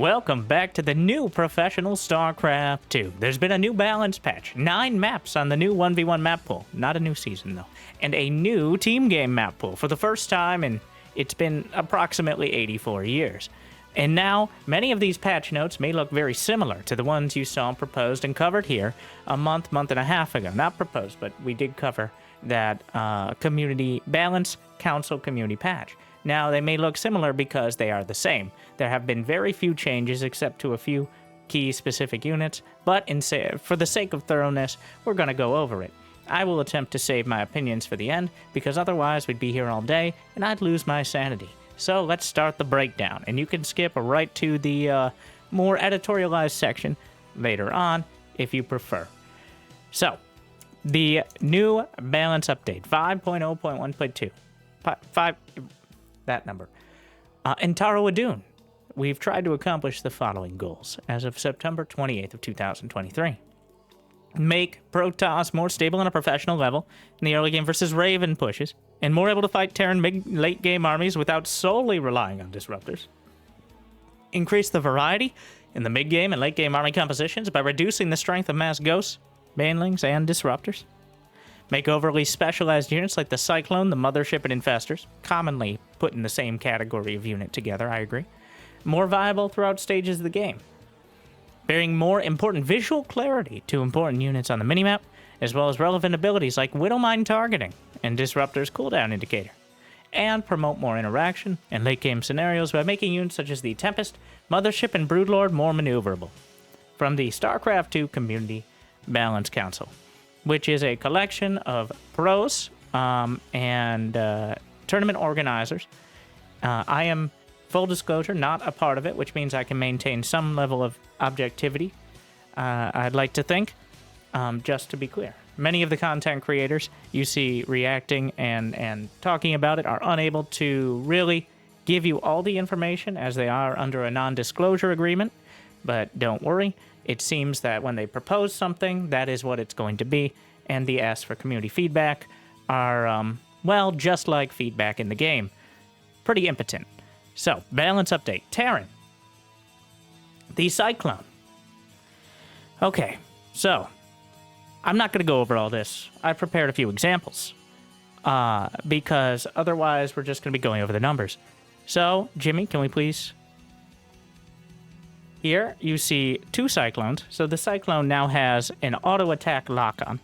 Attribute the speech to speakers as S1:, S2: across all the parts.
S1: Welcome back to the new professional StarCraft 2. There's been a new balance patch, 9 maps on the new 1v1 map pool, not a new season though, and a new team game map pool for the first time in it's been approximately 84 years. And now, many of these patch notes may look very similar to the ones you saw proposed and covered here a month and a half ago. Not proposed, but we did cover that Community Balance Council community patch. Now, they may look similar because they are the same. There have been very few changes except to a few key specific units, but for the sake of thoroughness, we're going to go over it. I will attempt to save my opinions for the end, because otherwise we'd be here all day and I'd lose my sanity. So let's start the breakdown, and you can skip right to the more editorialized section later on if you prefer. So, the new balance update, 5.0.1.2. 5, that number. In Taro Adun, we've tried to accomplish the following goals as of September 28th of 2023. Make Protoss more stable on a professional level in the early game versus Raven pushes, and more able to fight Terran late game armies without solely relying on disruptors. Increase the variety in the mid game and late game army compositions by reducing the strength of mass ghosts, banelings, and disruptors. Make overly specialized units like the Cyclone, the Mothership, and Infestors, commonly put in the same category of unit together, I agree, more viable throughout stages of the game. Bringing more important visual clarity to important units on the minimap, as well as relevant abilities like Widowmine targeting and Disruptor's cooldown indicator. And promote more interaction in late game scenarios by making units such as the Tempest, Mothership, and Broodlord more maneuverable. From the StarCraft 2 Community Balance Council, which is a collection of pros and tournament organizers. I am, full disclosure, not a part of it, which means I can maintain some level of objectivity, I'd like to think, just to be clear. Many of the content creators you see reacting and talking about it are unable to really give you all the information as they are under a non-disclosure agreement, but don't worry. It seems that when they propose something, that is what it's going to be, and the asks for community feedback are, well, just like feedback in the game. Pretty impotent. So, balance update. Terran. The Cyclone. Okay, so, I'm not going to go over all this. I prepared a few examples, because otherwise we're just going to be going over the numbers. So, Jimmy, can we please... Here, you see 2 Cyclones. So the Cyclone now has an auto-attack lock-on.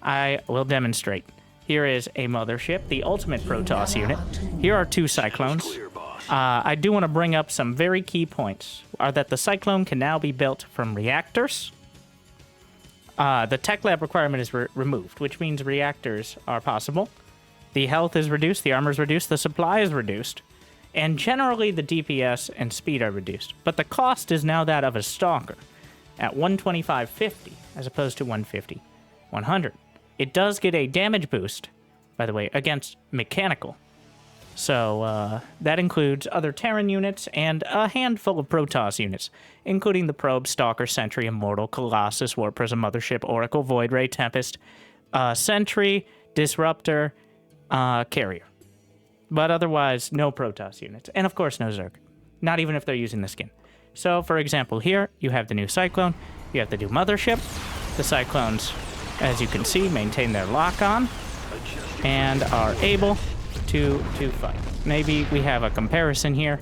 S1: I will demonstrate. Here is a Mothership, the ultimate Protoss unit. Here are 2 Cyclones. I do want to bring up some very key points, are that the Cyclone can now be built from reactors. The tech lab requirement is removed, which means reactors are possible. The health is reduced, the armor is reduced, the supply is reduced. And generally, the DPS and speed are reduced. But the cost is now that of a Stalker, at 125.50, as opposed to 150.100. It does get a damage boost, by the way, against mechanical. So, that includes other Terran units and a handful of Protoss units, including the Probe, Stalker, Sentry, Immortal, Colossus, War Prism, Mothership, Oracle, Void Ray, Tempest, Sentry, Disruptor, Carrier. But otherwise, no Protoss units. And of course, no Zerg. Not even if they're using the skin. So, for example, here, you have the new Cyclone. You have the new Mothership. The Cyclones, as you can see, maintain their lock-on and are able to fight. Maybe we have a comparison here.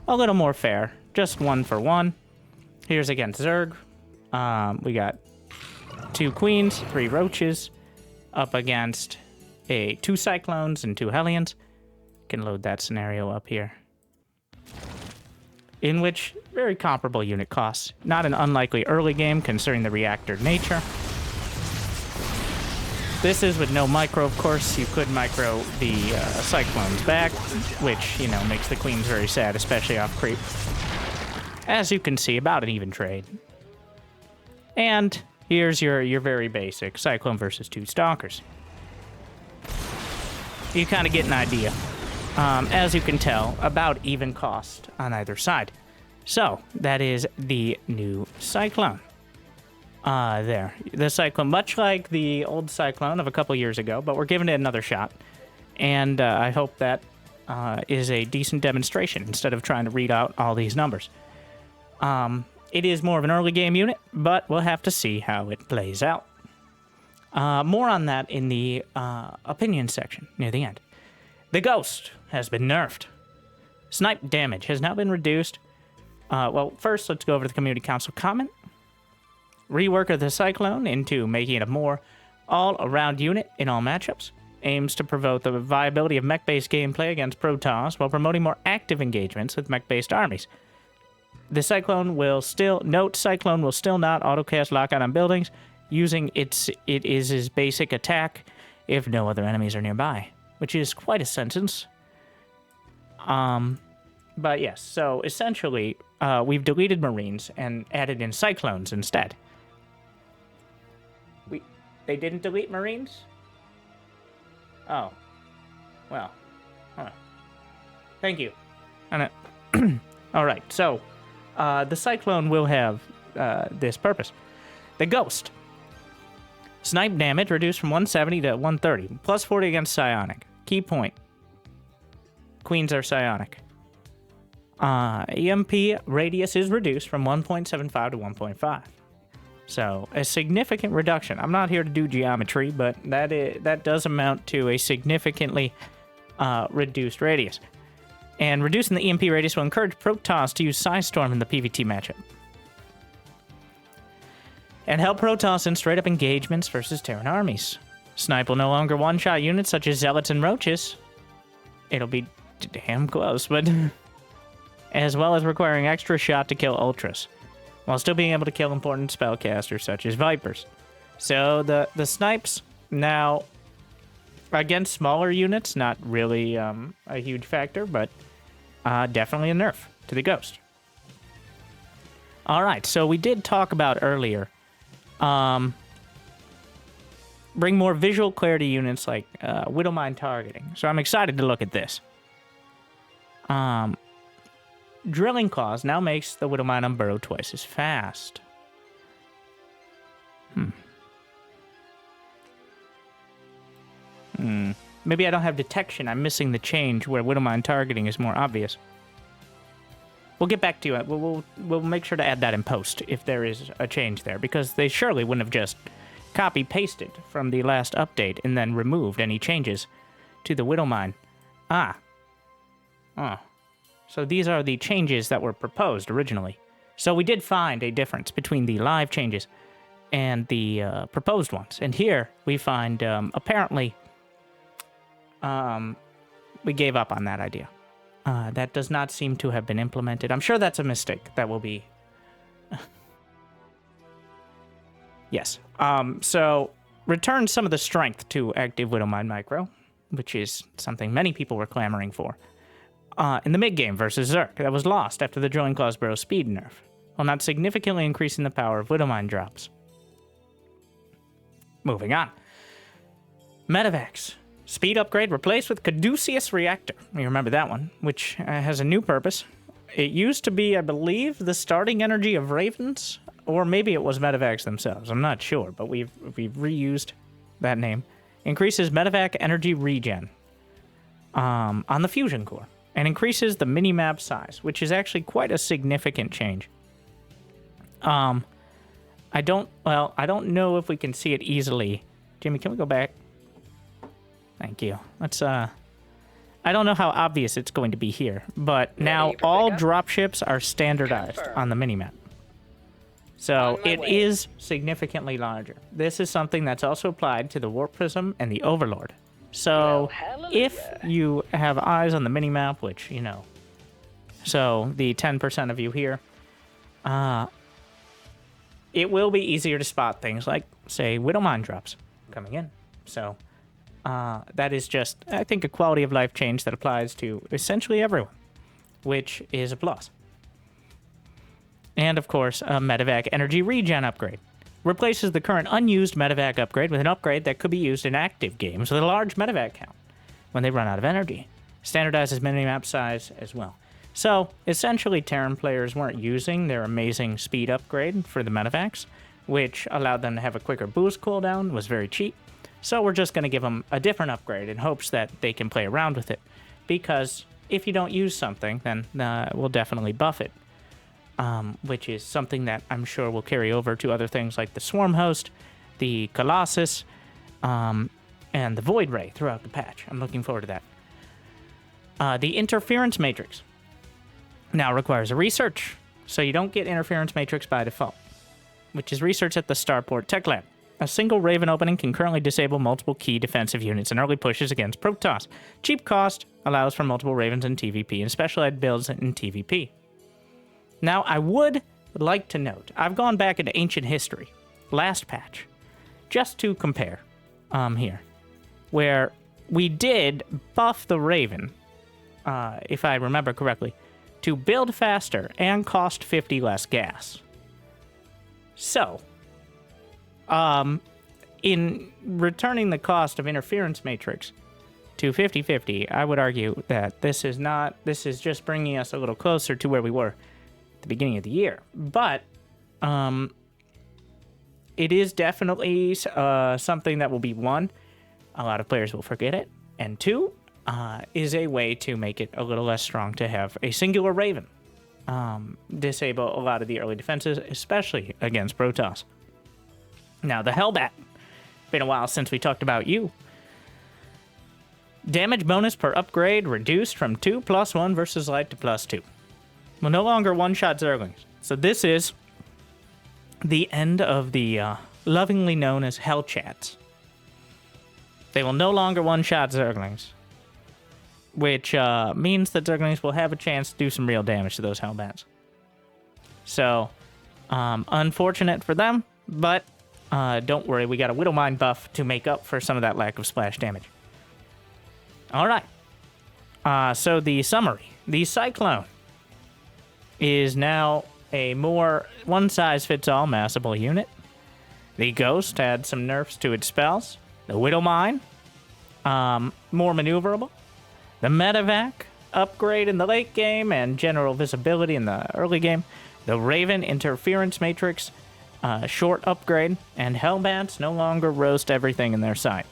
S1: A little more fair. Just 1 for 1. Here's against Zerg. We got 2 Queens, 3 Roaches, up against 2 Cyclones and 2 Hellions. Can load that scenario up here, in which very comparable unit costs. Not an unlikely early game considering the reactor nature. This is with no micro, of course. You could micro the Cyclones back, which, you know, makes the Queens very sad, especially off creep. As you can see, about an even trade. And here's your very basic Cyclone versus 2 Stalkers. You kind of get an idea. As you can tell, about even cost on either side. So, that is the new Cyclone. There. The Cyclone, much like the old Cyclone of a couple years ago, but we're giving it another shot. And I hope that is a decent demonstration instead of trying to read out all these numbers. It is more of an early game unit, but we'll have to see how it plays out. More on that in the opinion section near the end. The Ghost has been nerfed. Snipe damage has now been reduced. Well, first, let's go over the Community Council comment. Rework of the Cyclone into making it a more all-around unit in all matchups. Aims to promote the viability of mech-based gameplay against Protoss while promoting more active engagements with mech-based armies. The Cyclone will still not autocast lockout on buildings, using it is his basic attack if no other enemies are nearby, which is quite a sentence. But yes, so essentially, we've deleted Marines and added in Cyclones instead. They didn't delete Marines? Oh. Well. Huh. Thank you. Alright, so, the Cyclone will have this purpose. The Ghost. Snipe damage reduced from 170 to 130. Plus 40 against psionic. Key point. Queens are psionic. EMP radius is reduced from 1.75 to 1.5. So, a significant reduction. I'm not here to do geometry, but that does amount to a significantly reduced radius. And reducing the EMP radius will encourage Protoss to use Psystorm in the PvT matchup. And help Protoss in straight-up engagements versus Terran armies. Snipe will no longer one-shot units such as Zealots and Roaches. It'll be damn close, but... as well as requiring extra shot to kill Ultras, while still being able to kill important spellcasters such as Vipers. So the Snipes now, against smaller units, not really a huge factor, but definitely a nerf to the Ghost. Alright, so we did talk about earlier, bring more visual clarity units like Widowmine targeting. So I'm excited to look at this. Drilling Claws now makes the Widowmine unburrow twice as fast. Maybe I don't have detection. I'm missing the change where Widowmine targeting is more obvious. We'll get back to it. We'll make sure to add that in post if there is a change there, because they surely wouldn't have just copy-pasted from the last update and then removed any changes to the Widowmine. So these are the changes that were proposed originally. So we did find a difference between the live changes and the proposed ones. And here we find, apparently, we gave up on that idea. That does not seem to have been implemented. I'm sure that's a mistake that will be... yes. So return some of the strength to active Widowmine Micro, which is something many people were clamoring for. In the mid-game versus Zerg, that was lost after the Drilling Claws Burrow speed nerf, while not significantly increasing the power of Widowmine drops. Moving on. Medivacs. Speed upgrade replaced with Caduceus Reactor. You remember that one, which has a new purpose. It used to be, I believe, the starting energy of Ravens, or maybe it was Medivacs themselves. I'm not sure, but we've reused that name. Increases Medivac energy regen on the Fusion Core, and increases the mini-map size, which is actually quite a significant change. I don't know if we can see it easily. Jimmy, can we go back? Thank you. Let's, I don't know how obvious it's going to be here, but now all dropships are standardized on the minimap. So it is significantly larger. This is something that's also applied to the Warp Prism and the Overlord. So if you have eyes on the minimap, which, you know, so the 10% of you here, it will be easier to spot things like, say, Widowmine drops coming in. So that is just, I think, a quality of life change that applies to essentially everyone, which is a plus. And, of course, a Medivac energy regen upgrade. Replaces the current unused Medivac upgrade with an upgrade that could be used in active games with a large Medivac count when they run out of energy. Standardizes minimap size as well. So, essentially, Terran players weren't using their amazing speed upgrade for the Medivacs, which allowed them to have a quicker boost cooldown, was very cheap. So we're just going to give them a different upgrade in hopes that they can play around with it. Because if you don't use something, then we'll definitely buff it. which is something that I'm sure will carry over to other things like the Swarm Host, the Colossus, and the Void Ray throughout the patch. I'm looking forward to that. The Interference Matrix now requires a research, so you don't get Interference Matrix by default, which is research at the Starport Tech Lab. A single Raven opening can currently disable multiple key defensive units in early pushes against Protoss. Cheap cost allows for multiple Ravens in TVP and specialized builds in TVP. Now, I would like to note, I've gone back into ancient history, last patch, just to compare here, where we did buff the Raven, if I remember correctly, to build faster and cost 50 less gas. So, in returning the cost of Interference Matrix to 50-50, I would argue that this is just bringing us a little closer to where we were at the beginning of the year. But, it is definitely something that will be, one, a lot of players will forget it, and two, is a way to make it a little less strong to have a singular Raven disable a lot of the early defenses, especially against Protoss. Now, the Hellbat. Been a while since we talked about you. Damage bonus per upgrade reduced from 2 +1 versus light to +2. Will no longer one-shot Zerglings. So this is the end of the lovingly known as Hellchats. They will no longer one-shot Zerglings, which means that Zerglings will have a chance to do some real damage to those Hellbats. So, unfortunate for them, but don't worry, we got a Widowmine buff to make up for some of that lack of splash damage. Alright, so the summary. The Cyclone is now a more one-size-fits-all massable unit. The Ghost had some nerfs to its spells. The Widowmine, more maneuverable. The Medevac, upgrade in the late game and general visibility in the early game. The Raven Interference Matrix, short upgrade. And Hellbats no longer roast everything in their sight.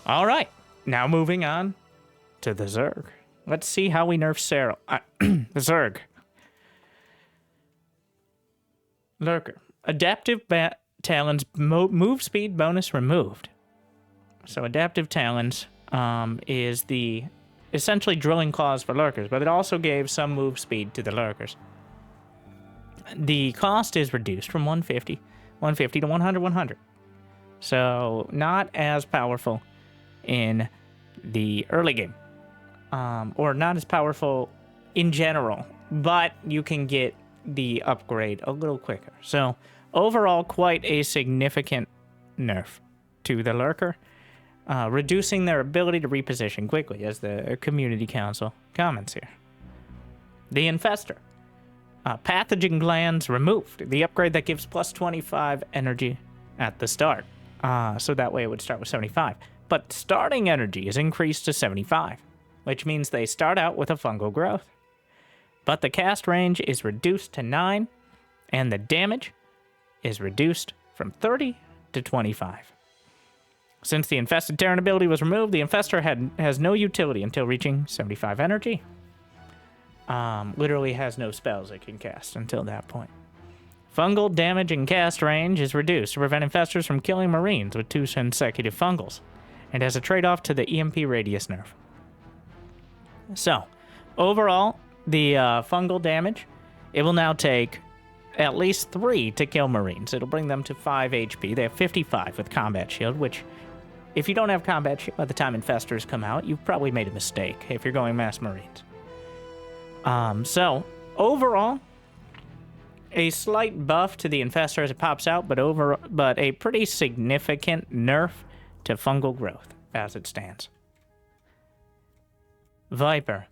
S1: Alright, now moving on to the Zerg. Let's see how we nerf Cyril. The Zerg. Lurker. Adaptive Talons move speed bonus removed. So Adaptive Talons is the essentially drilling claws for Lurkers, but it also gave some move speed to the Lurkers. The cost is reduced from 150 to 100. So not as powerful in the early game. Or not as powerful in general, but you can get the upgrade a little quicker. So overall, quite a significant nerf to the Lurker, reducing their ability to reposition quickly, as the Community Council comments here. The Infestor. Pathogen Glands removed. The upgrade that gives plus 25 energy at the start. So that way it would start with 75. But starting energy is increased to 75, which means they start out with a fungal growth. But the cast range is reduced to 9, and the damage is reduced from 30 to 25. Since the Infested Terran ability was removed, the Infestor has no utility until reaching 75 energy. Literally has no spells it can cast until that point. Fungal damage and cast range is reduced to prevent Infestors from killing Marines with 2 consecutive fungals, and has a trade-off to the EMP radius nerf. So, overall, the fungal damage, it will now take at least 3 to kill Marines. It'll bring them to 5 HP. They have 55 with Combat Shield, which, if you don't have Combat Shield by the time Infestors come out, you've probably made a mistake if you're going mass Marines. So, overall, a slight buff to the Infestor as it pops out, but a pretty significant nerf to fungal growth as it stands. Viper.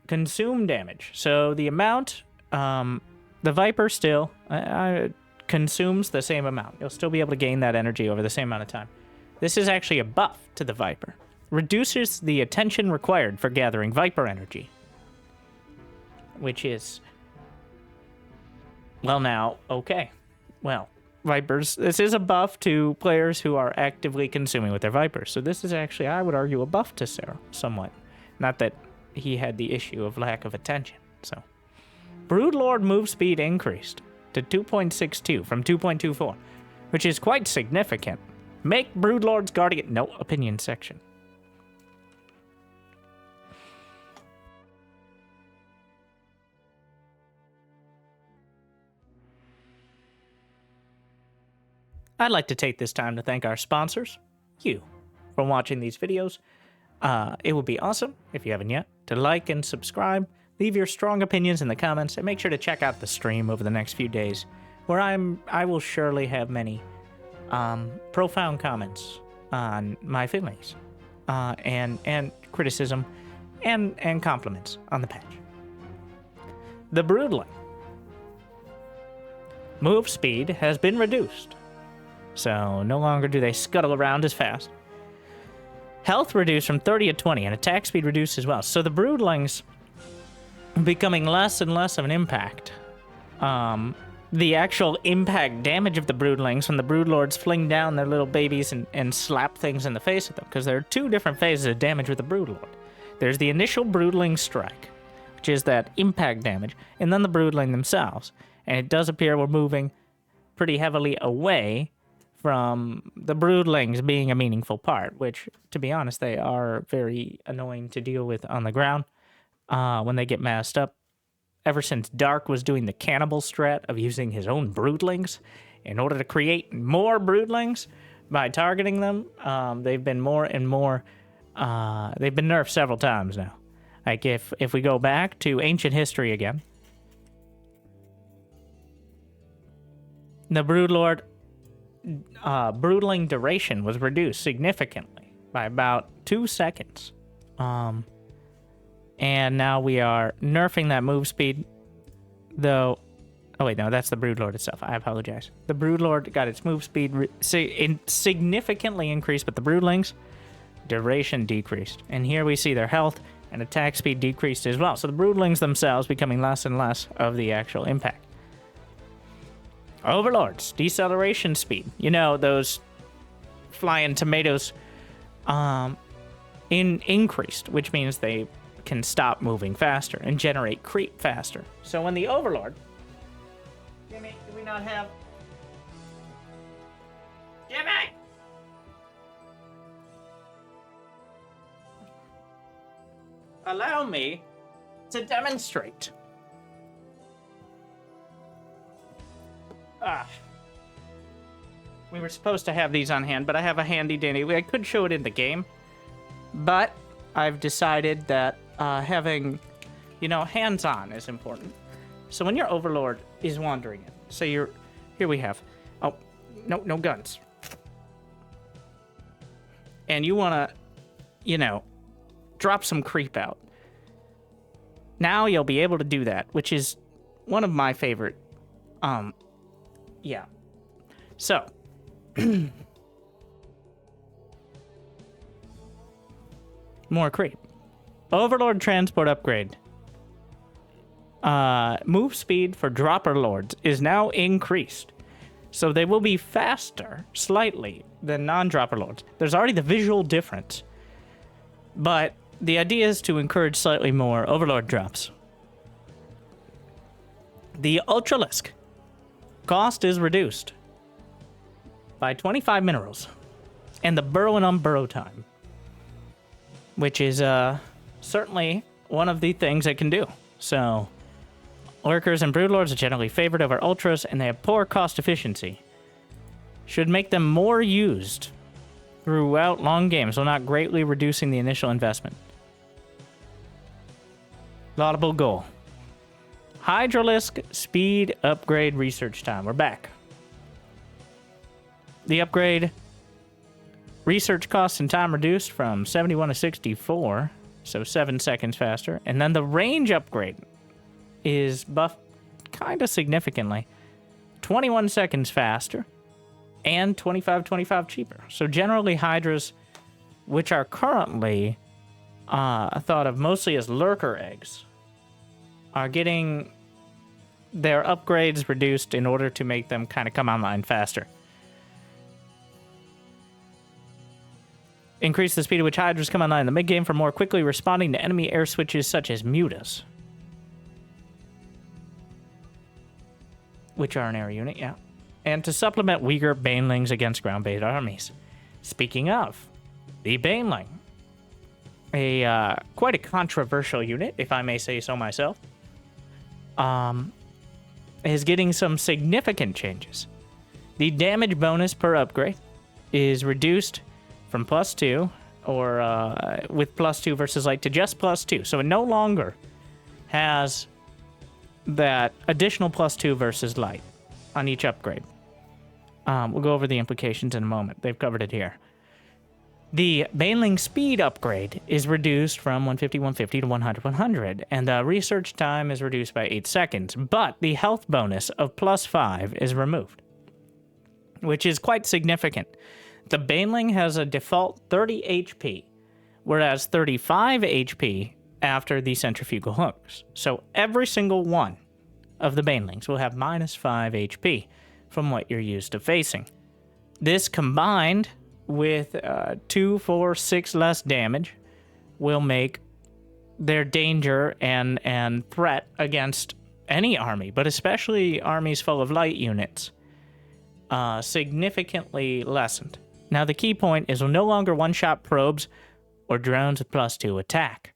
S1: Consume damage. So the amount, the Viper still consumes the same amount. You'll still be able to gain that energy over the same amount of time. This is actually a buff to the Viper. Reduces the attention required for gathering Viper energy. Which is, well now, okay. Well, Vipers, this is a buff to players who are actively consuming with their Vipers. So this is actually, I would argue, a buff to Sarah, somewhat. Not that he had the issue of lack of attention, so. Broodlord move speed increased to 2.62 from 2.24, which is quite significant. Make Broodlord's Guardian... No opinion section. I'd like to take this time to thank our sponsors, you, for watching these videos. It would be awesome, if you haven't yet, to like and subscribe, leave your strong opinions in the comments, and make sure to check out the stream over the next few days, where I will surely have many profound comments on my feelings, and criticism, and compliments on the patch. The Broodling. Move speed has been reduced, so no longer do they scuttle around as fast. Health reduced from 30 to 20, and attack speed reduced as well. So the Broodlings becoming less and less of an impact. The actual impact damage of the Broodlings when the Broodlords fling down their little babies and slap things in the face of them, because there are two different phases of damage with the Broodlord. There's the initial Broodling strike, which is that impact damage, and then the Broodling themselves. And it does appear we're moving pretty heavily away from the Broodlings being a meaningful part, which, to be honest, they are very annoying to deal with on the ground when they get massed up. Ever since Dark was doing the cannibal strat of using his own Broodlings in order to create more Broodlings by targeting them, they've been more and more, they've been nerfed several times now. Like if we go back to ancient history again, the Broodlord Broodling duration was reduced significantly by about 2 seconds. And now we are nerfing that move speed, though... Oh, wait, no, that's the Broodlord itself. I apologize. The Broodlord got its move speed significantly increased, but the Broodlings, duration decreased. And here we see their health and attack speed decreased as well. So the Broodlings themselves becoming less and less of the actual impact. Overlords, deceleration speed. You know, those flying tomatoes increased, which means they can stop moving faster and generate creep faster. So when the Overlord... Jimmy, do we not have... Jimmy! Allow me to demonstrate. We were supposed to have these on hand, but I have a handy dandy. I could show it in the game, but I've decided that having, hands-on is important. So when your Overlord is wandering in, so here we have, no guns. And you want to, drop some creep out. Now you'll be able to do that, which is one of my favorite, yeah. So, more creep. Overlord transport upgrade. Move speed for dropper lords is now increased. So they will be faster, slightly, than non-dropper lords. There's already the visual difference. But the idea is to encourage slightly more Overlord drops. The Ultralisk cost is reduced by 25 minerals. And the burrow and unburrow time, which is certainly one of the things it can do. So, Lurkers and Broodlords are generally favored over Ultras, and they have poor cost efficiency. Should make them more used throughout long games while not greatly reducing the initial investment. Laudable goal. Hydralisk speed upgrade research time. We're back. The upgrade research costs and time reduced from 71 to 64, so 7 seconds faster. And then the range upgrade is buffed kind of significantly. 21 seconds faster and 25 cheaper. So generally Hydras, which are currently thought of mostly as lurker eggs, are getting their upgrades reduced in order to make them kind of come online faster. Increase the speed at which Hydras come online in the mid-game for more quickly responding to enemy air switches such as mutas. which are an air unit, yeah. And to supplement weaker banelings against ground-based armies. Speaking of, the baneling, quite a controversial unit, if I may say so myself, is getting some significant changes. The damage bonus per upgrade is reduced from +2, or with +2 versus light, to just +2. So it no longer has that additional +2 versus light on each upgrade. We'll go over the implications in a moment. They've covered it here. The baneling speed upgrade is reduced from 150, 150 to 100, 100, and the research time is reduced by 8 seconds, but the health bonus of +5 is removed, which is quite significant. The baneling has a default 30 HP, whereas 35 HP after the centrifugal hooks. So every single one of the banelings will have -5 HP from what you're used to facing. This combined with 2, 4, 6 less damage will make their danger and threat against any army, but especially armies full of light units, significantly lessened. Now the key point is we'll no longer one-shot probes or drones with +2 attack.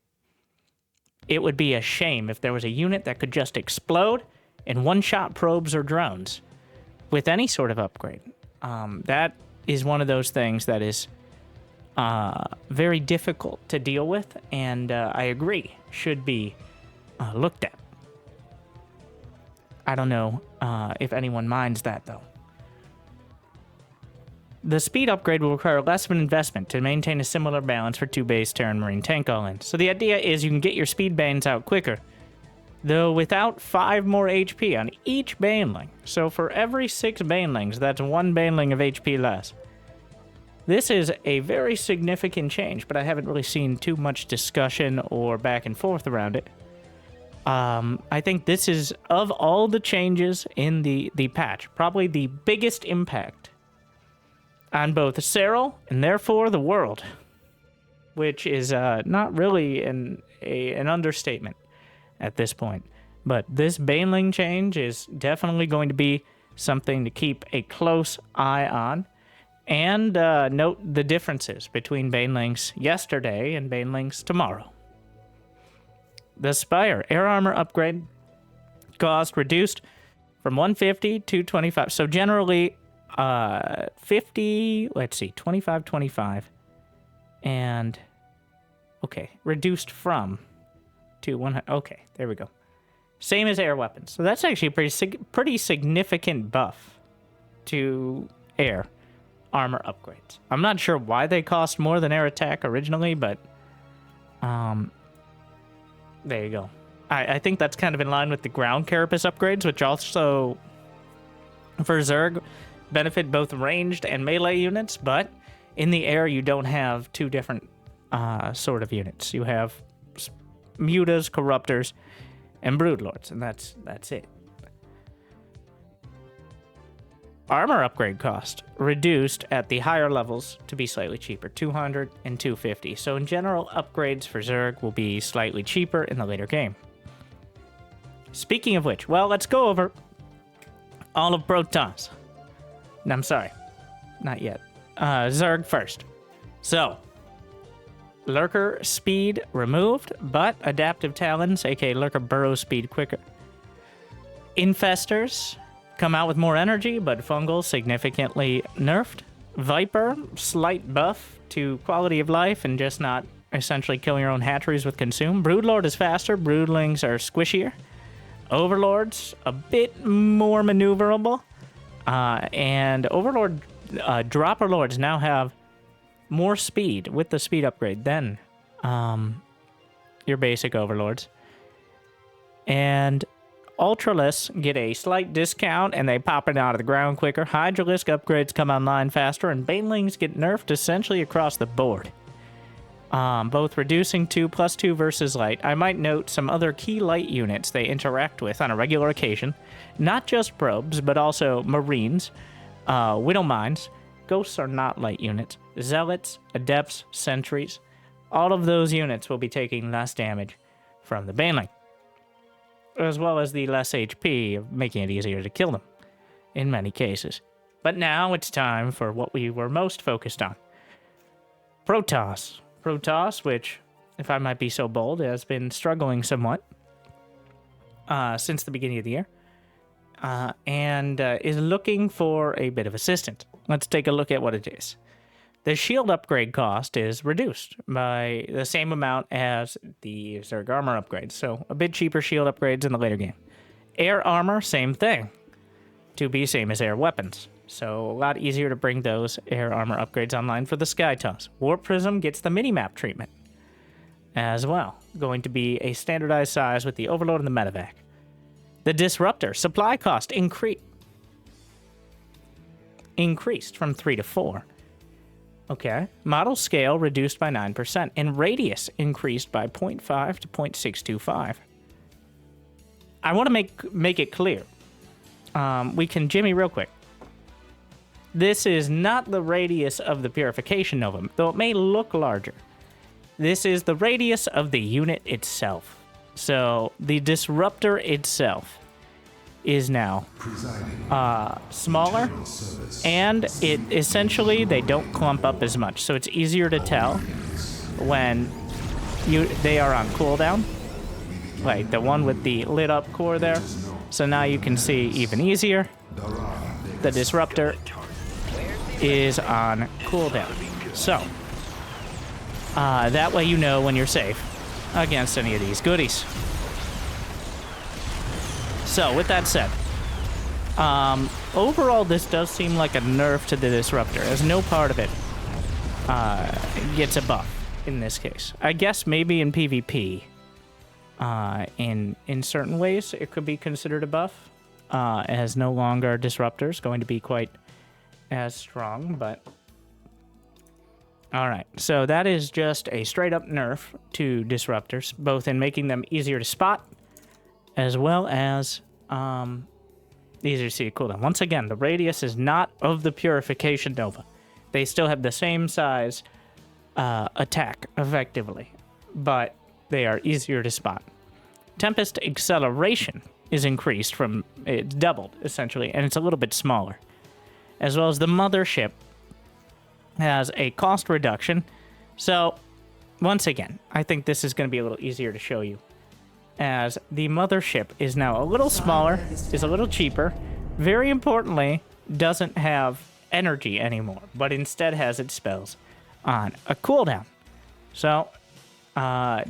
S1: It would be a shame if there was a unit that could just explode and one-shot probes or drones with any sort of upgrade. That is one of those things that is very difficult to deal with, and I agree, should be looked at. I don't know if anyone minds that, though. The speed upgrade will require less of an investment to maintain a similar balance for 2 base Terran Marine tank all-in. So the idea is you can get your speed banes out quicker, though without 5 more HP on each baneling. So for every 6 banelings, that's 1 baneling of HP less. This is a very significant change, but I haven't really seen too much discussion or back and forth around it. I think this is, of all the changes in the patch, probably the biggest impact on both Serral and therefore the world, which is not really an understatement at this point. But this baneling change is definitely going to be something to keep a close eye on, and note the differences between banelings yesterday and banelings tomorrow. The Spire air armor upgrade cost reduced from 150 to 25. So generally 50, let's see, 25, 25, and okay, reduced from to 100. Okay, there we go. Same as air weapons. So that's actually a pretty significant buff to air armor upgrades. I'm not sure why they cost more than air attack originally, but there you go. I think that's kind of in line with the ground carapace upgrades, which also for Zerg benefit both ranged and melee units, but in the air you don't have 2 different sort of units. You have mutas, corruptors, and broodlords, and that's it. Armor upgrade cost reduced at the higher levels to be slightly cheaper, 200 and 250. So in general, upgrades for Zerg will be slightly cheaper in the later game. Speaking of which, well, let's go over all of Protoss. No, I'm sorry, not yet. Zerg first. So, Lurker speed removed, but adaptive talons, aka Lurker burrow speed quicker. Infestors come out with more energy, but fungal significantly nerfed. Viper, slight buff to quality of life and just not essentially killing your own hatcheries with consume. Broodlord is faster, broodlings are squishier. Overlords, a bit more maneuverable. And Overlord, Dropper Lords now have more speed with the speed upgrade than your basic Overlords. And Ultralists get a slight discount and they pop it out of the ground quicker. Hydralisk upgrades come online faster, and Banelings get nerfed essentially across the board. Both reducing to +2 versus light. I might note some other key light units they interact with on a regular occasion. Not just probes, but also Marines, Widow Mines. Ghosts are not light units. Zealots, Adepts, Sentries. All of those units will be taking less damage from the Baneling, as well as the less HP, making it easier to kill them. in many cases. But now it's time for what we were most focused on. Protoss. Protoss, which, if I might be so bold, has been struggling somewhat since the beginning of the year. And is looking for a bit of assistance. Let's take a look at what it is. The shield upgrade cost is reduced by the same amount as the Zerg armor upgrades, so a bit cheaper shield upgrades in the later game. Air armor, same thing. To be same as air weapons, so a lot easier to bring those air armor upgrades online for the Sky Toss. Warp Prism gets the minimap treatment as well, going to be a standardized size with the Overlord and the Medevac. The Disruptor supply cost increased from 3 to 4. Okay. Model scale reduced by 9%, and radius increased by 0.5 to 0.625. I want to make it clear. We can Jimmy real quick. This is not the radius of the Purification Nova, though it may look larger. This is the radius of the unit itself. So the Disruptor itself is now smaller, and it essentially they don't clump up as much, so it's easier to tell when they are on cooldown, like the one with the lit up core there. So now you can see even easier the Disruptor is on cooldown, so that way you know when you're safe against any of these goodies. So, with that said, overall, this does seem like a nerf to the Disruptor, as no part of it gets a buff in this case. I guess maybe in PvP, in certain ways, it could be considered a buff, as no longer Disruptor's going to be quite as strong, but... Alright, so that is just a straight-up nerf to Disruptors, both in making them easier to spot, as well as easier to see a cooldown. Once again, the radius is not of the Purification Nova. They still have the same size attack, effectively, but they are easier to spot. Tempest acceleration is increased from, it's doubled, essentially, and it's a little bit smaller. As well as the Mothership has a cost reduction. So, once again, I think this is going to be a little easier to show you, as the Mothership is now a little smaller, is a little cheaper, very importantly, doesn't have energy anymore, but instead has its spells on a cooldown. So,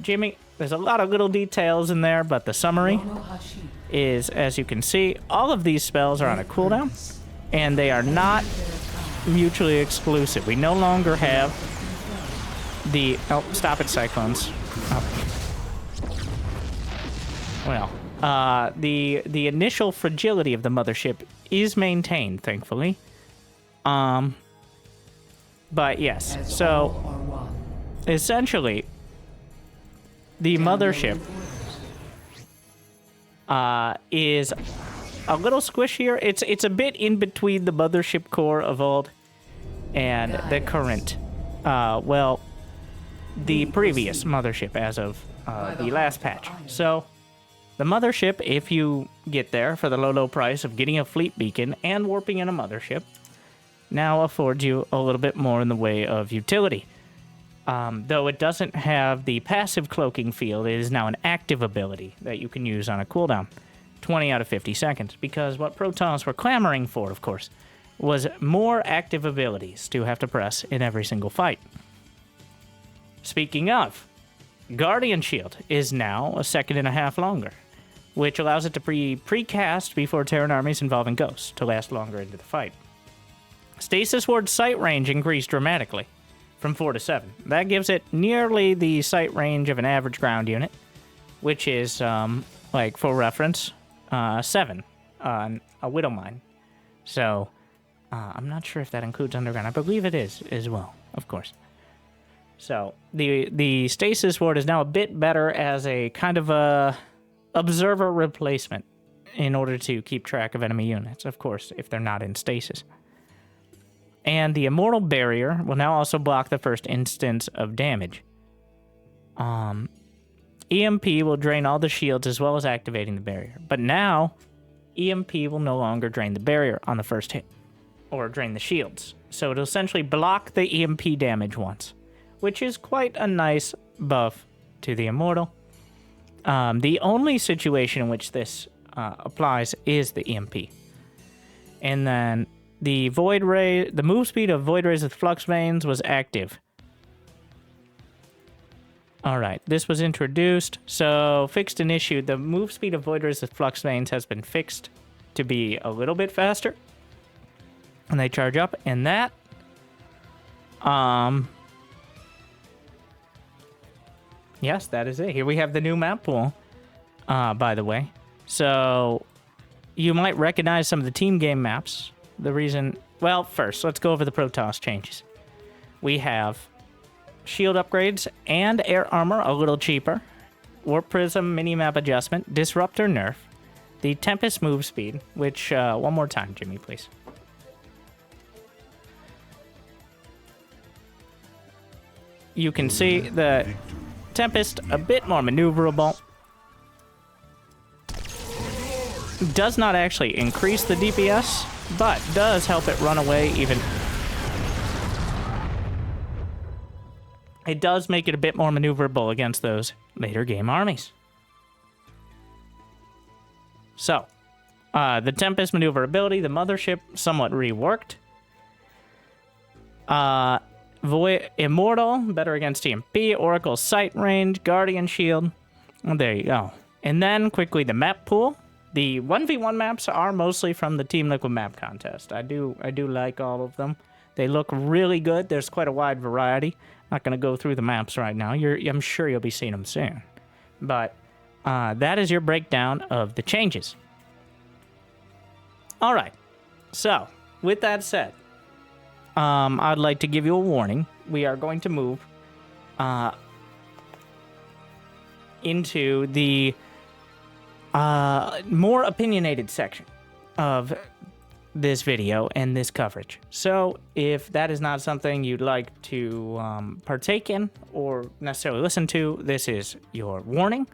S1: Jimmy, there's a lot of little details in there, but the summary is, as you can see, all of these spells are on a cooldown, and they are not mutually exclusive. We no longer have the... Oh, stop it, Cyclones. Oh. Well, the initial fragility of the Mothership is maintained, thankfully. But yes, so essentially, the Mothership is a little squishier. It's a bit in between the Mothership core of old and the current, the previous Mothership as of the last patch. So, the Mothership, if you get there for the low price of getting a fleet beacon and warping in a Mothership, now affords you a little bit more in the way of utility. Though it doesn't have the passive cloaking field, it is now an active ability that you can use on a cooldown, 20 out of 50 seconds, because what Protoss were clamoring for, of course, was more active abilities to have to press in every single fight. Speaking of, Guardian Shield is now a second and a half longer, which allows it to be precast before Terran armies involving Ghosts to last longer into the fight. Stasis Ward sight range increased dramatically from 4 to 7. That gives it nearly the sight range of an average ground unit, which is, like, for reference, 7 on a Widowmine. So, I'm not sure if that includes underground. I believe it is as well, of course. So, the Stasis Ward is now a bit better as a kind of a observer replacement in order to keep track of enemy units, of course, if they're not in stasis. And the Immortal Barrier will now also block the first instance of damage. EMP will drain all the shields as well as activating the barrier. But now, EMP will no longer drain the barrier on the first hit, or drain the shields. So it'll essentially block the EMP damage once, which is quite a nice buff to the Immortal. The only situation in which this applies is the EMP. And then the Void Ray, the move speed of Void Rays with Flux Veins was active. Alright, this was introduced. So, fixed and issued. The move speed of Void Rays with Flux Veins has been fixed to be a little bit faster. And they charge up. And that... Yes, that is it. Here we have the new map pool, by the way. So, you might recognize some of the team game maps. The reason... Well, first, let's go over the Protoss changes. We have shield upgrades and air armor a little cheaper. Warp Prism mini-map adjustment. Disruptor nerf. The Tempest move speed, which... one more time, Jimmy, please. You can see the Tempest a bit more maneuverable. Does not actually increase the DPS, but does help it run away even. It does make it a bit more maneuverable against those later game armies. So, the Tempest maneuverability, the Mothership somewhat reworked. Immortal, better against EMP, Oracle Sight Range, Guardian Shield. Well, there you go. And then, quickly, the map pool. The 1v1 maps are mostly from the Team Liquid map contest. I do like all of them. They look really good. There's quite a wide variety. Not going to go through the maps right now. I'm sure you'll be seeing them soon. But that is your breakdown of the changes. All right. So, with that said, I'd like to give you a warning. We are going to move into the more opinionated section of this video and this coverage. So if that is not something you'd like to partake in or necessarily listen to, this is your warning.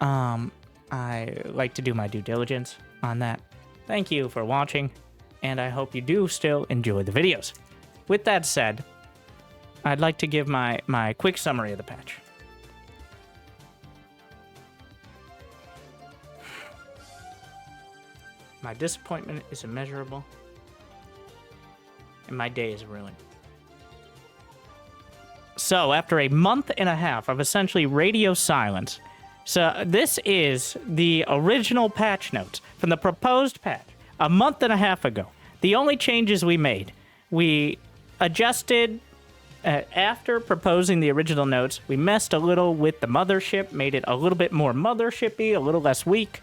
S1: I like to do my due diligence on that. Thank you for watching, and I hope you do still enjoy the videos. With that said, I'd like to give my quick summary of the patch. My disappointment is immeasurable, and my day is ruined. So, after a month and a half of essentially radio silence, so this is the original patch notes from the proposed patch a month and a half ago. The only changes we made, we adjusted after proposing the original notes. We messed a little with the mothership, made it a little bit more mothershipy, a little less weak.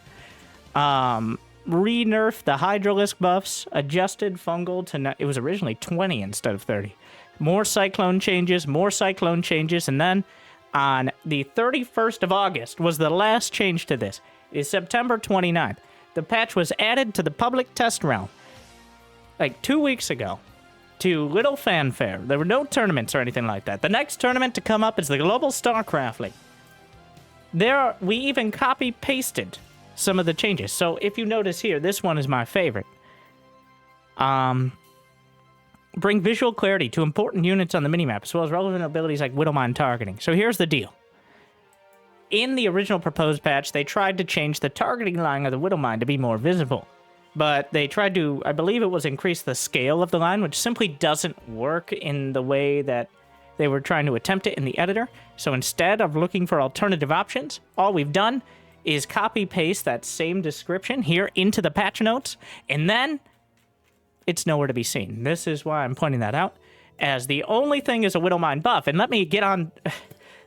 S1: Re-nerfed the Hydralisk buffs, adjusted fungal to... It was originally 20 instead of 30. More cyclone changes, and then on the 31st of August was the last change to this. It is September 29th. The patch was added to the public test realm like 2 weeks ago to little fanfare. There were no tournaments or anything like that. The next tournament to come up is the Global StarCraft League. We even copy-pasted some of the changes. So if you notice here, this one is my favorite. Bring visual clarity to important units on the minimap, as well as relevant abilities like Widowmine targeting. So here's the deal. In the original proposed patch, they tried to change the targeting line of the Widowmine to be more visible. But they tried to, I believe it was increase the scale of the line, which simply doesn't work in the way that they were trying to attempt it in the editor. So instead of looking for alternative options, all we've done is copy-paste that same description here into the patch notes, and then it's nowhere to be seen. This is why I'm pointing that out, as the only thing is a Widowmine buff. And let me get on...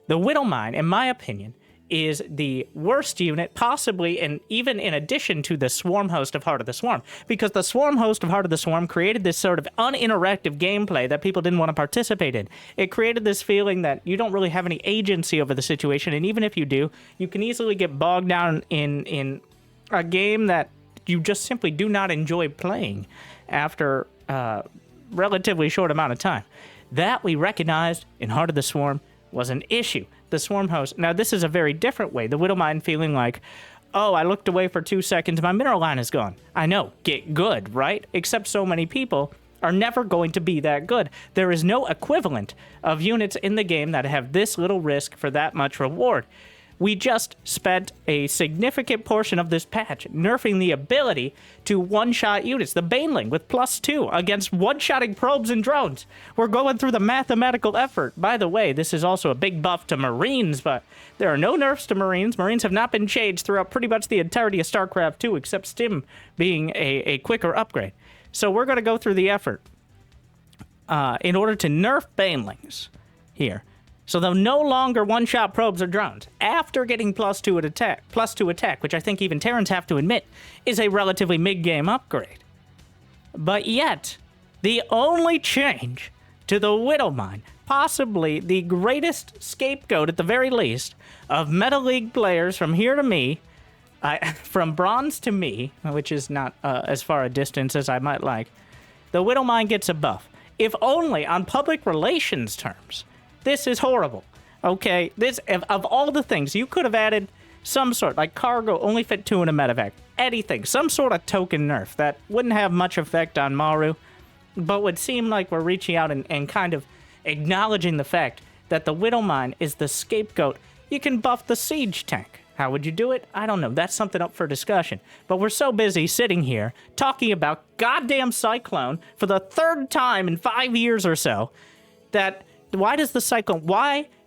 S1: The Widowmine, in my opinion, is the worst unit, possibly, and even in addition to the Swarm host of Heart of the Swarm, because the Swarm host of Heart of the Swarm created this sort of uninteractive gameplay that people didn't want to participate in. It created this feeling that you don't really have any agency over the situation, and even if you do, you can easily get bogged down in a game that you just simply do not enjoy playing after a relatively short amount of time. That we recognized in Heart of the Swarm was an issue. The Swarm host... Now, this is a very different way. The Widowmine feeling like Oh, I looked away for 2 seconds. My mineral line is gone. I know. Get good, right? Except so many people are never going to be that good. There is no equivalent of units in the game that have this little risk for that much reward. We just spent a significant portion of this patch nerfing the ability to one-shot units. The Baneling with +2 against one-shotting probes and drones. We're going through the mathematical effort. By the way, this is also a big buff to Marines, but there are no nerfs to Marines. Marines have not been changed throughout pretty much the entirety of StarCraft 2, except Stim being a quicker upgrade. So we're going to go through the effort in order to nerf Banelings here. So they'll no longer one-shot probes or drones after getting +2 attack, which I think even Terrans have to admit is a relatively mid-game upgrade. But yet, the only change to the Widowmine, possibly the greatest scapegoat at the very least, of Meta League players from here to me, from bronze to me, which is not as far a distance as I might like, the Widowmine gets a buff. If only on public relations terms. This is horrible. Okay, this of all the things, you could have added some sort, like cargo only fit 2 in a medevac. Anything, some sort of token nerf that wouldn't have much effect on Maru, but would seem like we're reaching out and kind of acknowledging the fact that the Widowmine is the scapegoat. You can buff the siege tank. How would you do it? I don't know. That's something up for discussion. But we're so busy sitting here talking about goddamn Cyclone for the 3rd time in 5 years or so that why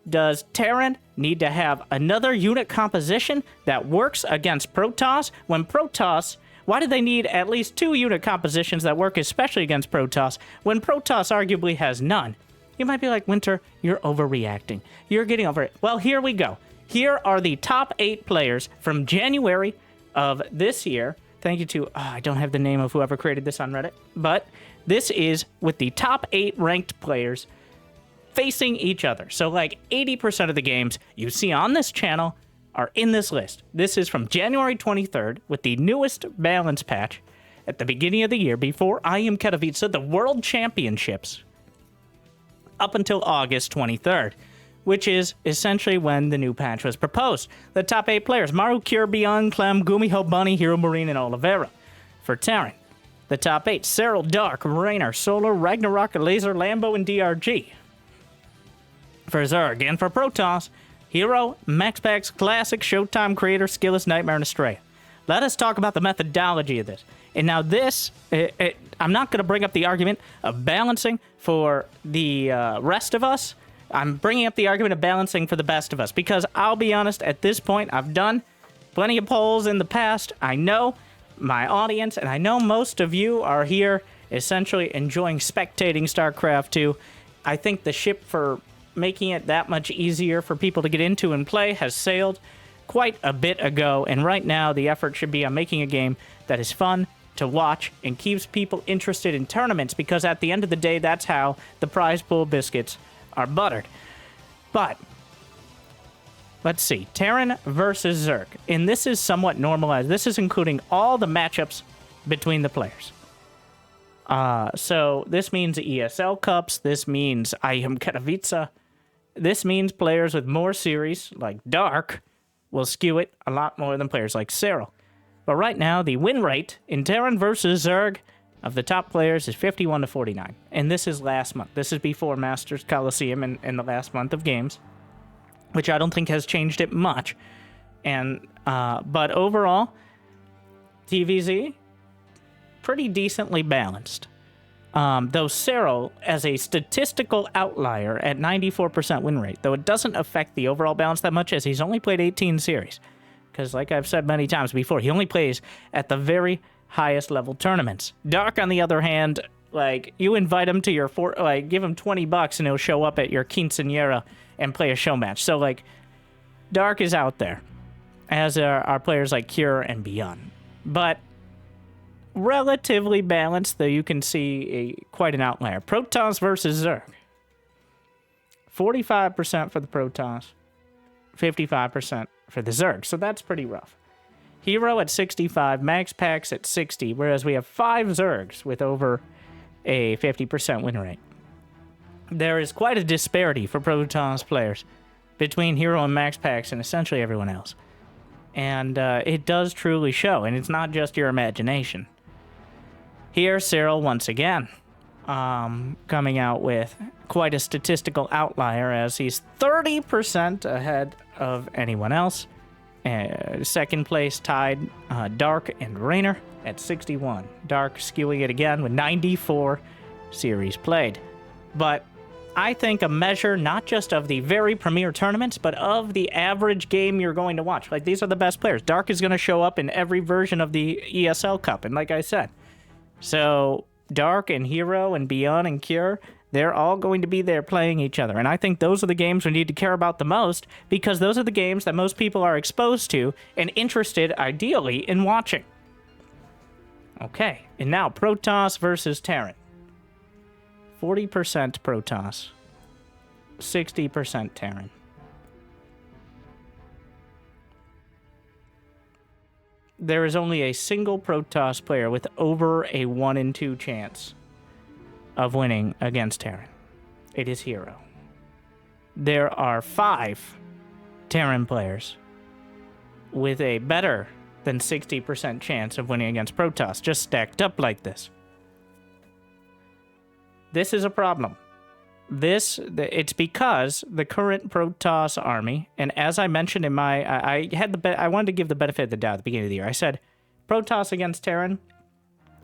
S1: does Terran need to have another unit composition that works against Protoss when Protoss, why do they need at least 2 unit compositions that work especially against Protoss when Protoss arguably has none? You might be like, Winter, you're overreacting. You're getting over it. Well, here we go. Here are the top 8 players from January of this year. Thank you to, I don't have the name of whoever created this on Reddit, but this is with the top 8 ranked players facing each other. So like 80% of the games you see on this channel are in this list. This is from January 23rd with the newest balance patch at the beginning of the year before I Am Katowice, the World Championships, up until August 23rd, which is essentially when the new patch was proposed. The top 8 players: Maru, Cure, Beyond, Clem, Gumiho, Bunny, Hero Marine, and Oliveira. For Terran, the top 8: Cyril, Dark, Raynor, Solar, Ragnarok, Laser, Lambo, and DRG. For Zerg, and for Protoss, Hero, MaxPax, Classic, Showtime, Creator, Skilless, Nightmare, and Astrea. Let us talk about the methodology of this. And now this, I'm not going to bring up the argument of balancing for the rest of us. I'm bringing up the argument of balancing for the best of us, because I'll be honest, at this point, I've done plenty of polls in the past. I know my audience, and I know most of you are here essentially enjoying spectating StarCraft 2. I think the ship for making it that much easier for people to get into and play has sailed quite a bit ago, and right now the effort should be on making a game that is fun to watch and keeps people interested in tournaments, because at the end of the day, that's how the prize pool biscuits are buttered. But let's see, Terran versus Zerg, and this is somewhat normalized. This is including all the matchups between the players. So this means ESL Cups, this means I Am Katowice, this means players with more series, like Dark, will skew it a lot more than players like Cyril. But right now, the win rate in Terran versus Zerg of the top players is 51 to 49. And this is last month. This is before Masters Coliseum in the last month of games, which I don't think has changed it much. And but overall, TVZ, pretty decently balanced. Though Cyril, as a statistical outlier at 94% win rate, though it doesn't affect the overall balance that much, as he's only played 18 series. Because like I've said many times before, he only plays at the very highest level tournaments. Dark, on the other hand, like, you invite him to your give him $20 and he'll show up at your quinceañera and play a show match. So like, Dark is out there, as are players like Cure and Beyond. But relatively balanced, though you can see quite an outlier. Protoss versus Zerg. 45% for the Protoss, 55% for the Zerg. So that's pretty rough. Hero at 65, MaxPax at 60, whereas we have 5 Zergs with over a 50% win rate. There is quite a disparity for Protoss players between Hero and MaxPax and essentially everyone else. And it does truly show, and it's not just your imagination. Here, Cyril, once again, coming out with quite a statistical outlier as he's 30% ahead of anyone else. Second place tied Dark and Rainer at 61. Dark skewing it again with 94 series played. But I think a measure not just of the very premier tournaments, but of the average game you're going to watch. Like, these are the best players. Dark is going to show up in every version of the ESL Cup, and like I said. So, Dark and Hero and Beyond and Cure, they're all going to be there playing each other. And I think those are the games we need to care about the most, because those are the games that most people are exposed to and interested, ideally, in watching. Okay, and now Protoss versus Terran. 40% Protoss, 60% Terran. There is only a single Protoss player with over a 1 in 2 chance of winning against Terran. It is Hero. There are 5 Terran players with a better than 60% chance of winning against Protoss, just stacked up like this. This is a problem. It's because the current Protoss army, and as I mentioned in my, I wanted to give the benefit of the doubt at the beginning of the year. I said, Protoss against Terran.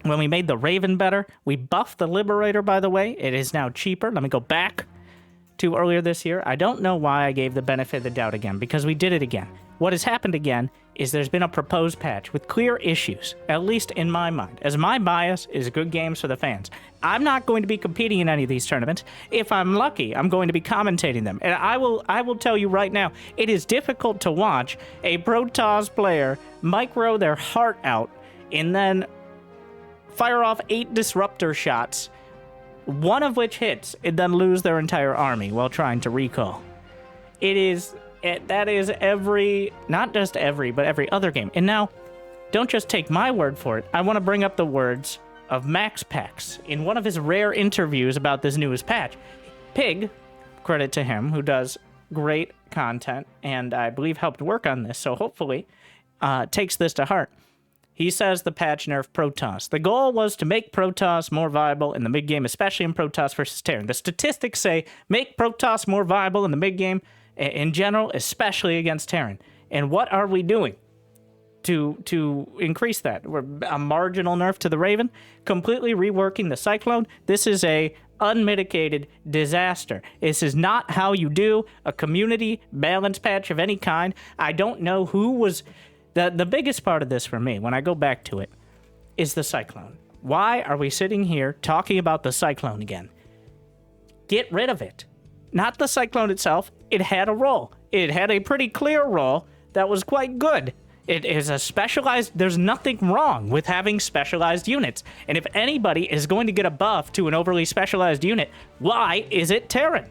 S1: When we made the Raven better, we buffed the Liberator, by the way. It is now cheaper. Let me go back to earlier this year. I don't know why I gave the benefit of the doubt again, because we did it again. What has happened again is there's been a proposed patch with clear issues, at least in my mind, as my bias is good games for the fans. I'm not going to be competing in any of these tournaments. If I'm lucky, I'm going to be commentating them. And I will tell you right now, it is difficult to watch a Protoss player micro their heart out and then fire off 8 disruptor shots, one of which hits, and then lose their entire army while trying to recall. That is every, not just every, but every other game. And now, don't just take my word for it. I want to bring up the words of Max Pax in one of his rare interviews about this newest patch. Pig, credit to him, who does great content, and I believe helped work on this, so hopefully takes this to heart. He says the patch nerfed Protoss. The goal was to make Protoss more viable in the mid-game, especially in Protoss versus Terran. The statistics say make Protoss more viable in the mid-game in general, especially against Terran. And what are we doing to increase that? We're a marginal nerf to the Raven, completely reworking the Cyclone. This is a unmitigated disaster. This is not how you do a community balance patch of any kind. I don't know who was... The biggest part of this for me, when I go back to it, is the Cyclone. Why are we sitting here talking about the Cyclone again? Get rid of it. Not the Cyclone itself. It had a role. It had a pretty clear role that was quite good. It is a specialized... There's nothing wrong with having specialized units. And if anybody is going to get a buff to an overly specialized unit, why is it Terran?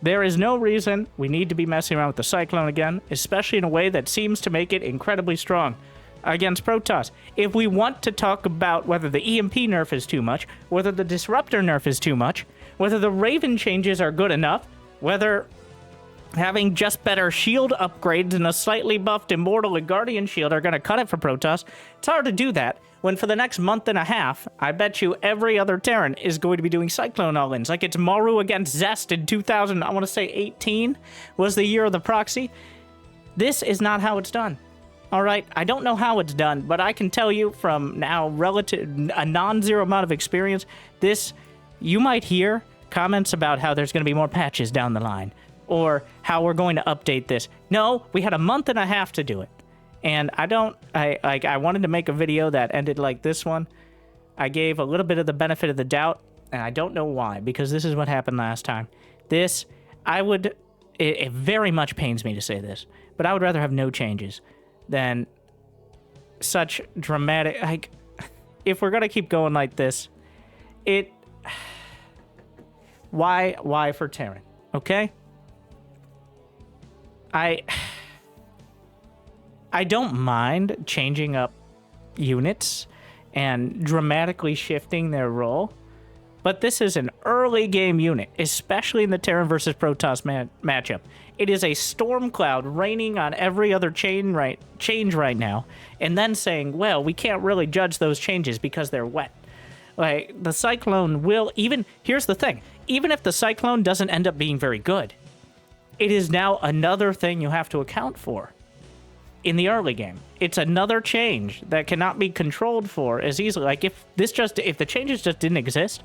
S1: There is no reason we need to be messing around with the Cyclone again, especially in a way that seems to make it incredibly strong against Protoss. If we want to talk about whether the EMP nerf is too much, whether the Disruptor nerf is too much, whether the Raven changes are good enough, whether having just better shield upgrades and a slightly buffed Immortal and Guardian shield are going to cut it for Protoss, it's hard to do that when for the next month and a half, I bet you every other Terran is going to be doing Cyclone all-ins. Like it's Maru against Zest in 2000, I want to say 18 was the year of the proxy. This is not how it's done. All right, I don't know how it's done, but I can tell you from now a non-zero amount of experience, you might hear comments about how there's going to be more patches down the line, or how we're going to update this. No, we had a month and a half to do it. And I wanted to make a video that ended like this one. I gave a little bit of the benefit of the doubt, and I don't know why, because this is what happened last time. It very much pains me to say this, but I would rather have no changes than such dramatic, if we're going to keep going like this, why for Terran, okay? I don't mind changing up units and dramatically shifting their role, But this is an early game unit, especially in the Terran versus Protoss matchup. It is a storm cloud raining on every other change right now, and then saying, well, we can't really judge those changes because they're wet. Like, the Cyclone will here's the thing, even if the Cyclone doesn't end up being very good, it is now another thing you have to account for in the early game. It's another change that cannot be controlled for as easily. Like, if the changes just didn't exist,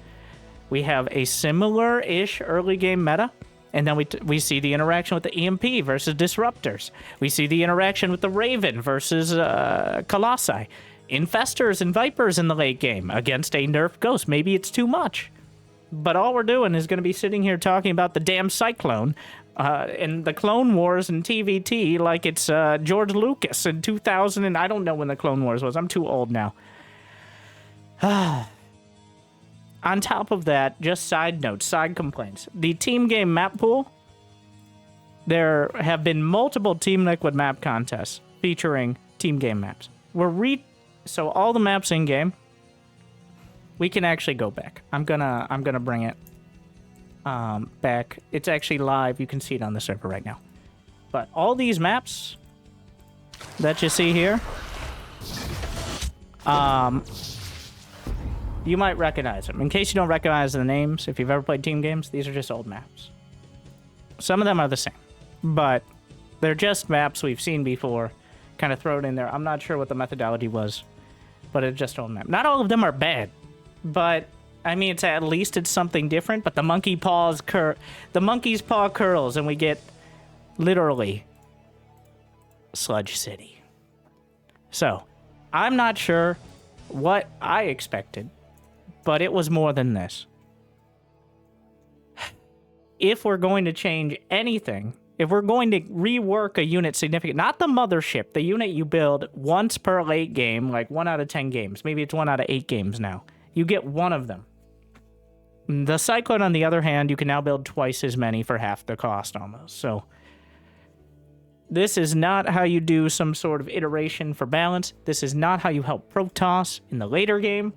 S1: we have a similar-ish early game meta, and then we see the interaction with the EMP versus Disruptors. We see the interaction with the Raven versus Colossi. Infestors and Vipers in the late game against a nerfed Ghost. Maybe it's too much. But all we're doing is going to be sitting here talking about the damn Cyclone in the Clone Wars and TVT like it's George Lucas in 2000, and I don't know when the Clone Wars was. I'm too old now. On top of that, just side notes, side complaints. The team game map pool, there have been multiple Team Liquid map contests featuring team game maps. So all the maps in game, we can actually go back. I'm gonna bring it back. It's actually live. You can see it on the server right now. But all these maps that you see here, you might recognize them. In case you don't recognize the names, if you've ever played team games, these are just old maps. Some of them are the same, but they're just maps we've seen before, kind of thrown in there. I'm not sure what the methodology was, but it's just old map. Not all of them are bad, but I mean, at least it's something different. But the monkey's paw curls, and we get literally Sludge City. So I'm not sure what I expected, but it was more than this. If we're going to change anything, if we're going to rework a unit significant, not the mothership, the unit you build once per late game, like 1 out of 10 games, maybe it's 1 out of 8 games now, you get one of them. The Cyclone, on the other hand, you can now build twice as many for half the cost almost. So this is not how you do some sort of iteration for balance. This is not how you help Protoss in the later game,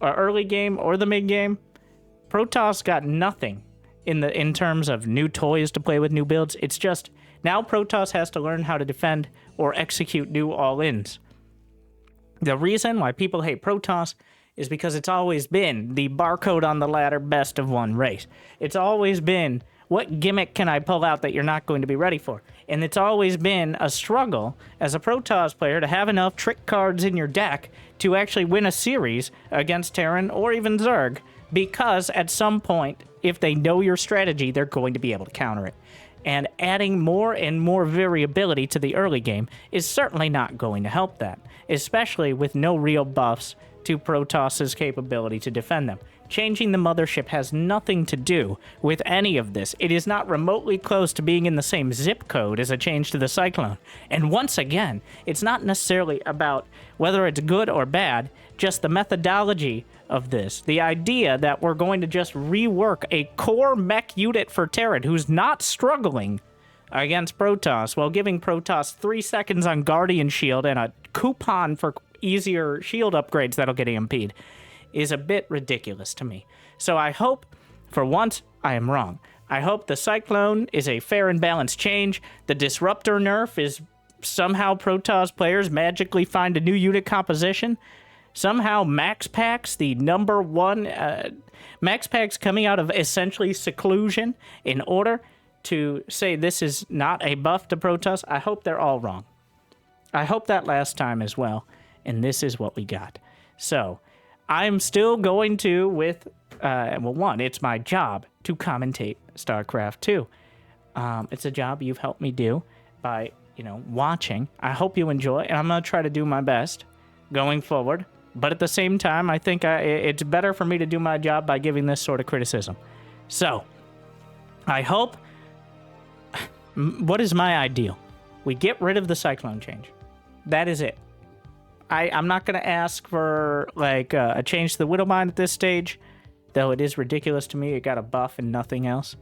S1: or early game, or the mid game. Protoss got nothing in terms of new toys to play with, new builds. It's just now Protoss has to learn how to defend or execute new all-ins. The reason why people hate Protoss is because it's always been the barcode on the ladder best of one race. It's always been, what gimmick can I pull out that you're not going to be ready for? And it's always been a struggle as a Protoss player to have enough trick cards in your deck to actually win a series against Terran or even Zerg, because at some point, if they know your strategy, they're going to be able to counter it. And adding more and more variability to the early game is certainly not going to help that, especially with no real buffs to Protoss's capability to defend them. Changing the mothership has nothing to do with any of this. It is not remotely close to being in the same zip code as a change to the Cyclone. And once again, it's not necessarily about whether it's good or bad, just the methodology of this. The idea that we're going to just rework a core mech unit for Terran who's not struggling against Protoss while giving Protoss 3 seconds on Guardian Shield and a coupon for easier shield upgrades that'll get EMP'd is a bit ridiculous to me. So I hope, for once, I am wrong. I hope the Cyclone is a fair and balanced change. The Disruptor nerf is somehow Protoss players magically find a new unit composition. Somehow Max Packs, the number one, Max Packs coming out of essentially seclusion in order to say this is not a buff to Protoss. I hope they're all wrong. I hope that last time as well. And this is what we got. So I'm still going to, one, it's my job to commentate StarCraft 2. It's a job you've helped me do by, watching. I hope you enjoy, and I'm going to try to do my best going forward. But at the same time, I think it's better for me to do my job by giving this sort of criticism. So, I hope, what is my ideal? We get rid of the Cyclone change. That is it. I'm not going to ask for a change to the Widowmine at this stage, though it is ridiculous to me. It got a buff and nothing else.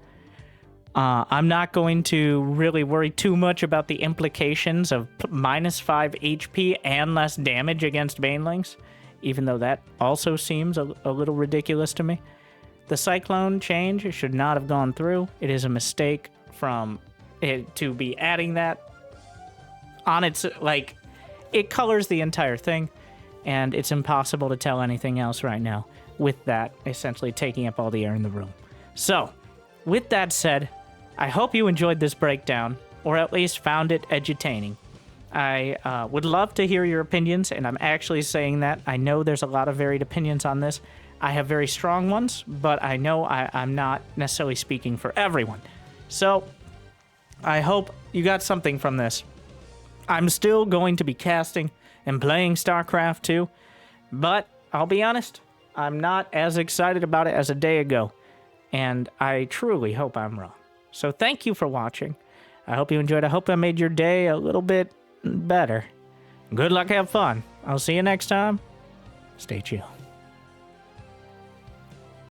S1: I'm not going to really worry too much about the implications of -5 HP and less damage against Banelings, even though that also seems a little ridiculous to me. The Cyclone change should not have gone through. It is a mistake from it to be adding that on its, like, it colors the entire thing, and it's impossible to tell anything else right now with that essentially taking up all the air in the room. So, with that said, I hope you enjoyed this breakdown, or at least found it edutaining. I would love to hear your opinions, and I'm actually saying that. I know there's a lot of varied opinions on this. I have very strong ones, but I know I'm not necessarily speaking for everyone. So, I hope you got something from this. I'm still going to be casting and playing StarCraft 2, but I'll be honest, I'm not as excited about it as a day ago, and I truly hope I'm wrong. So thank you for watching. I hope you enjoyed. I hope I made your day a little bit better. Good luck, have fun. I'll see you next time. Stay chill.